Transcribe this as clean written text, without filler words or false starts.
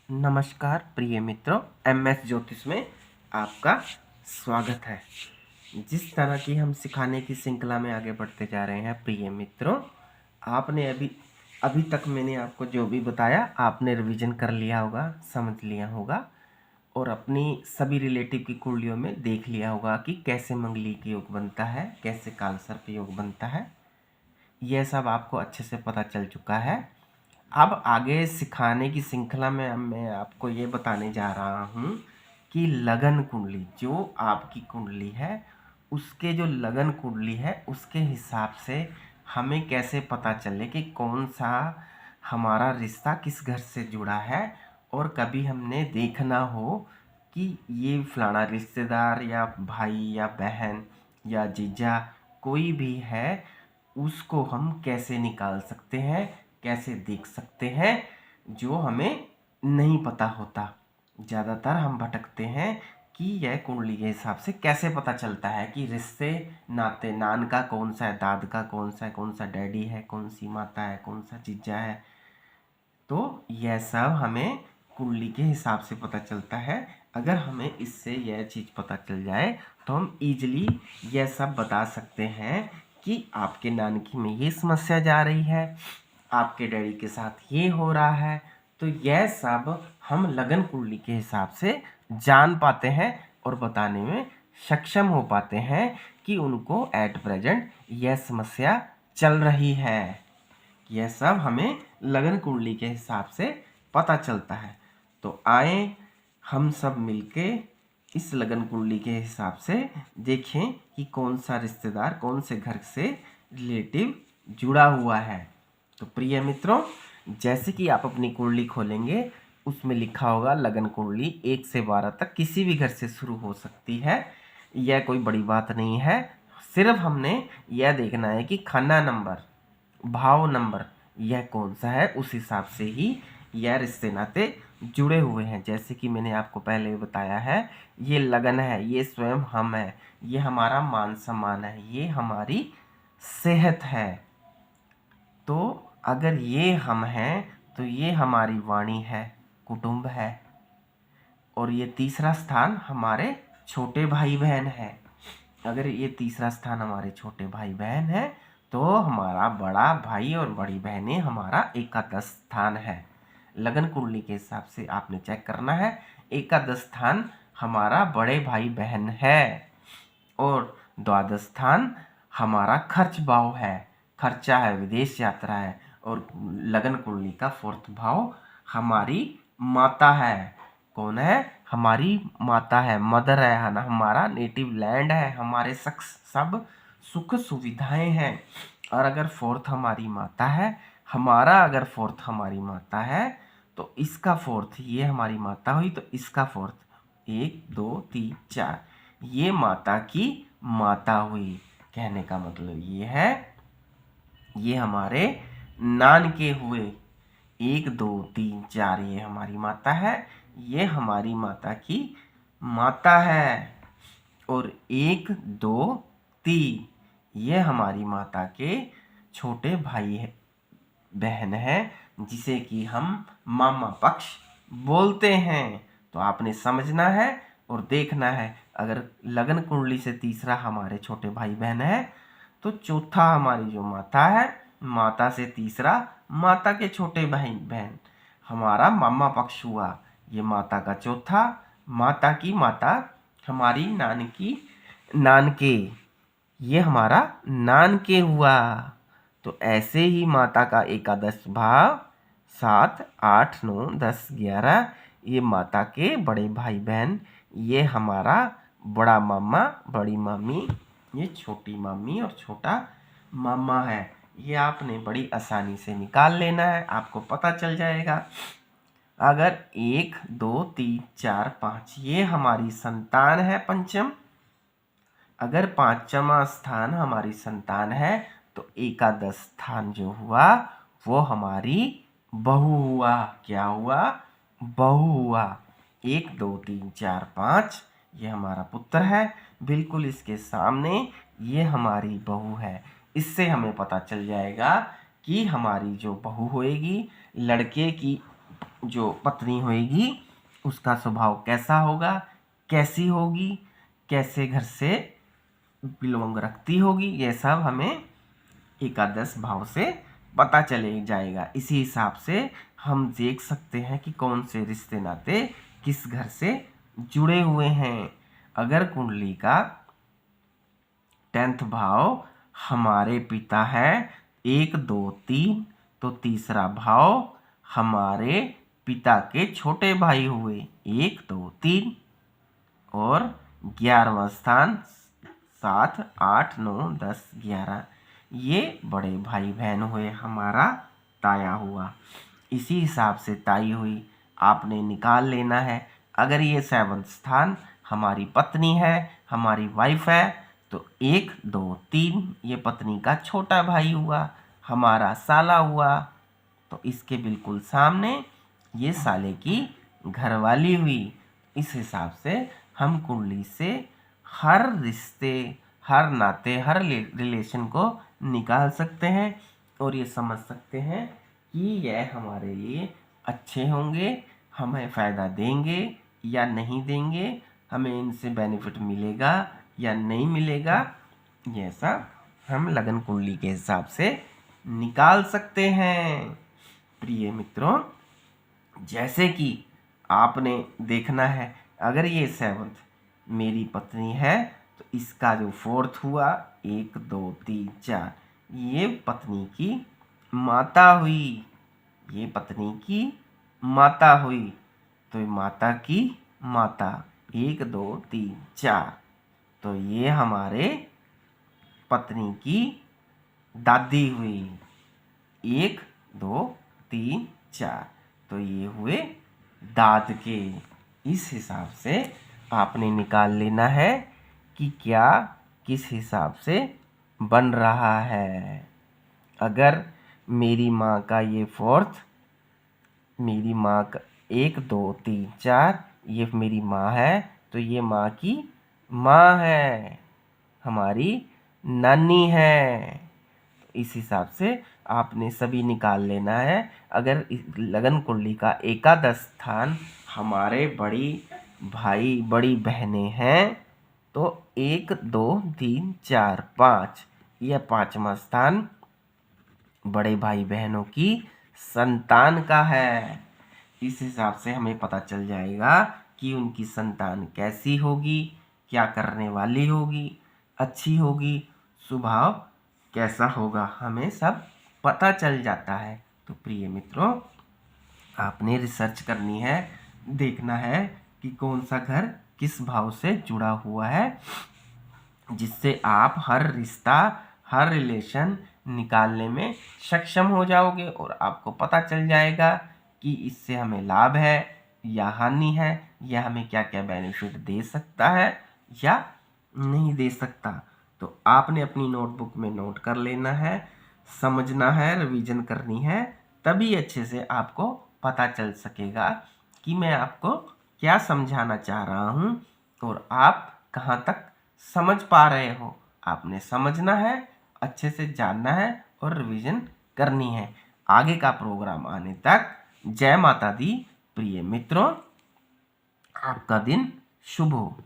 नमस्कार प्रिय मित्रों, एमएस ज्योतिष में आपका स्वागत है। जिस तरह की हम सिखाने की श्रृंखला में आगे बढ़ते जा रहे हैं प्रिय मित्रों, आपने अभी तक मैंने आपको जो भी बताया आपने रिवीजन कर लिया होगा, समझ लिया होगा और अपनी सभी रिलेटिव की कुंडलियों में देख लिया होगा कि कैसे मंगली योग बनता है, कैसे कालसर्प योग बनता है। यह सब आपको अच्छे से पता चल चुका है। अब आगे सिखाने की श्रृंखला में अब मैं आपको ये बताने जा रहा हूँ कि लगन कुंडली जो आपकी कुंडली है, उसके जो लगन कुंडली है उसके हिसाब से हमें कैसे पता चले कि कौन सा हमारा रिश्ता किस घर से जुड़ा है। और कभी हमने देखना हो कि ये फलाना रिश्तेदार या भाई या बहन या जीजा कोई भी है, उसको हम कैसे निकाल सकते हैं, कैसे देख सकते हैं, जो हमें नहीं पता होता। ज़्यादातर हम भटकते हैं कि यह कुंडली के हिसाब से कैसे पता चलता है कि रिश्ते नाते नान का कौन सा है, दाद का कौन सा डैडी है, कौन सी माता है, कौन सा जीजा है। तो यह सब हमें कुंडली के हिसाब से पता चलता है। अगर हमें इससे यह चीज़ पता चल जाए तो हम इजीली यह सब बता सकते हैं कि आपके नानकी में ये समस्या जा रही है, आपके डैडी के साथ ये हो रहा है। तो यह सब हम लगन कुंडली के हिसाब से जान पाते हैं और बताने में सक्षम हो पाते हैं कि उनको एट प्रेजेंट यह समस्या चल रही है। यह सब हमें लगन कुंडली के हिसाब से पता चलता है। तो आए हम सब मिलके इस लगन कुंडली के हिसाब से देखें कि कौन सा रिश्तेदार कौन से घर से रिलेटिव जुड़ा हुआ है। तो प्रिय मित्रों, जैसे कि आप अपनी कुंडली खोलेंगे उसमें लिखा होगा लगन कुंडली 1 से 12 तक किसी भी घर से शुरू हो सकती है। यह कोई बड़ी बात नहीं है, सिर्फ हमने यह देखना है कि खाना नंबर, भाव नंबर यह कौन सा है, उस हिसाब से ही यह रिश्ते नाते जुड़े हुए हैं। जैसे कि मैंने आपको पहले बताया है, ये लगन है, ये स्वयं हम है, ये हमारा मान सम्मान है, ये हमारी सेहत है। तो अगर ये हम हैं तो ये हमारी वाणी है, कुटुंब है। और ये तीसरा स्थान हमारे छोटे भाई बहन है। अगर ये तीसरा स्थान हमारे छोटे भाई बहन है तो हमारा बड़ा भाई और बड़ी बहनें हमारा एकादश स्थान है। लगन कुंडली के हिसाब से आपने चेक करना है, एकादश स्थान हमारा बड़े भाई बहन है और द्वादश स्थान हमारा खर्च भाव है, खर्चा है, विदेश यात्रा है। और लगन कुंडली का फोर्थ भाव हमारी माता है। कौन है? हमारी माता है, मदर है ना, हमारा नेटिव लैंड है, हमारे शख्स सब सुख सुविधाएं हैं। और अगर फोर्थ हमारी माता है, हमारा अगर फोर्थ हमारी माता है तो इसका फोर्थ, ये हमारी माता हुई तो इसका फोर्थ 1 2 3 4 ये माता की माता हुई। कहने का मतलब ये है, ये हमारे नान के हुए 1 2 3 4 ये हमारी माता है, ये हमारी माता की माता है। और 1 2 3 ये हमारी माता के छोटे भाई है, बहन है, जिसे कि हम मामा पक्ष बोलते हैं। तो आपने समझना है और देखना है। अगर लगन कुंडली से तीसरा हमारे छोटे भाई बहन है तो चौथा हमारी जो माता है, माता से तीसरा माता के छोटे भाई बहन हमारा मामा पक्ष हुआ। ये माता का चौथा, माता की माता हमारी नानके, ये हमारा नानके हुआ। तो ऐसे ही माता का एकादश भाव 7 8 9 10 11 ये माता के बड़े भाई बहन, ये हमारा बड़ा मामा बड़ी मामी, ये छोटी मामी और छोटा मामा है। ये आपने बड़ी आसानी से निकाल लेना है, आपको पता चल जाएगा। अगर 1 2 3 4 5 ये हमारी संतान है पंचम, अगर पांचवा स्थान हमारी संतान है तो एकादश स्थान जो हुआ वो हमारी बहू हुआ। क्या हुआ? बहू हुआ। 1 2 3 4 5 ये हमारा पुत्र है, बिल्कुल इसके सामने ये हमारी बहू है। इससे हमें पता चल जाएगा कि हमारी जो बहू होएगी, लड़के की जो पत्नी होगी उसका स्वभाव कैसा होगा, कैसी होगी, कैसे घर से बिलोंग रखती होगी, ये सब हमें एकादश भाव से पता चले जाएगा। इसी हिसाब से हम देख सकते हैं कि कौन से रिश्ते नाते किस घर से जुड़े हुए हैं। अगर कुंडली का 10th भाव हमारे पिता है 1 2 3, तो तीसरा भाव हमारे पिता के छोटे भाई हुए 1 2 3, और 11वां स्थान 7 8 9 10 11, ये बड़े भाई बहन हुए, हमारा ताया हुआ। इसी हिसाब से ताई हुई, आपने निकाल लेना है। अगर ये 7वां स्थान हमारी पत्नी है, हमारी वाइफ है, तो 1 2 3 ये पत्नी का छोटा भाई हुआ, हमारा साला हुआ। तो इसके बिल्कुल सामने ये साले की घरवाली हुई। इस हिसाब से हम कुंडली से हर रिश्ते, हर नाते, हर रिलेशन को निकाल सकते हैं और ये समझ सकते हैं कि यह हमारे लिए अच्छे होंगे, हमें फ़ायदा देंगे या नहीं देंगे, हमें इनसे बेनिफिट मिलेगा या नहीं मिलेगा। ये सब हम लगन कुंडली के हिसाब से निकाल सकते हैं। प्रिय मित्रों, जैसे कि आपने देखना है, अगर ये 7th मेरी पत्नी है तो इसका जो 4th हुआ 1 2 3 4, ये पत्नी की माता हुई, ये पत्नी की माता हुई, तो ये माता की माता 1 2 3 4, तो ये हमारे पत्नी की दादी हुई 1 2 3 4, तो ये हुए दाद के। इस हिसाब से आपने निकाल लेना है कि क्या किस हिसाब से बन रहा है। अगर मेरी माँ का ये 4th, मेरी माँ का 1 2 3 4, ये मेरी माँ है, तो ये माँ की माँ है, हमारी नानी है। इस हिसाब से आपने सभी निकाल लेना है। अगर लगन कुंडली का एकादश स्थान हमारे बड़ी भाई बड़ी बहनें हैं, तो 1 2 3 4 5, यह 5वां स्थान बड़े भाई बहनों की संतान का है। इस हिसाब से हमें पता चल जाएगा कि उनकी संतान कैसी होगी, क्या करने वाली होगी, अच्छी होगी, स्वभाव कैसा होगा, हमें सब पता चल जाता है। तो प्रिय मित्रों, आपने रिसर्च करनी है, देखना है कि कौन सा घर किस भाव से जुड़ा हुआ है, जिससे आप हर रिश्ता, हर रिलेशन निकालने में सक्षम हो जाओगे और आपको पता चल जाएगा कि इससे हमें लाभ है या हानि है, या हमें क्या क्या बेनिफिट दे सकता है या नहीं दे सकता। तो आपने अपनी नोटबुक में नोट कर लेना है, समझना है, रिवीजन करनी है, तभी अच्छे से आपको पता चल सकेगा कि मैं आपको क्या समझाना चाह रहा हूँ और आप कहाँ तक समझ पा रहे हो। आपने समझना है, अच्छे से जानना है और रिवीजन करनी है। आगे का प्रोग्राम आने तक जय माता दी। प्रिय मित्रों, आपका दिन शुभ हो।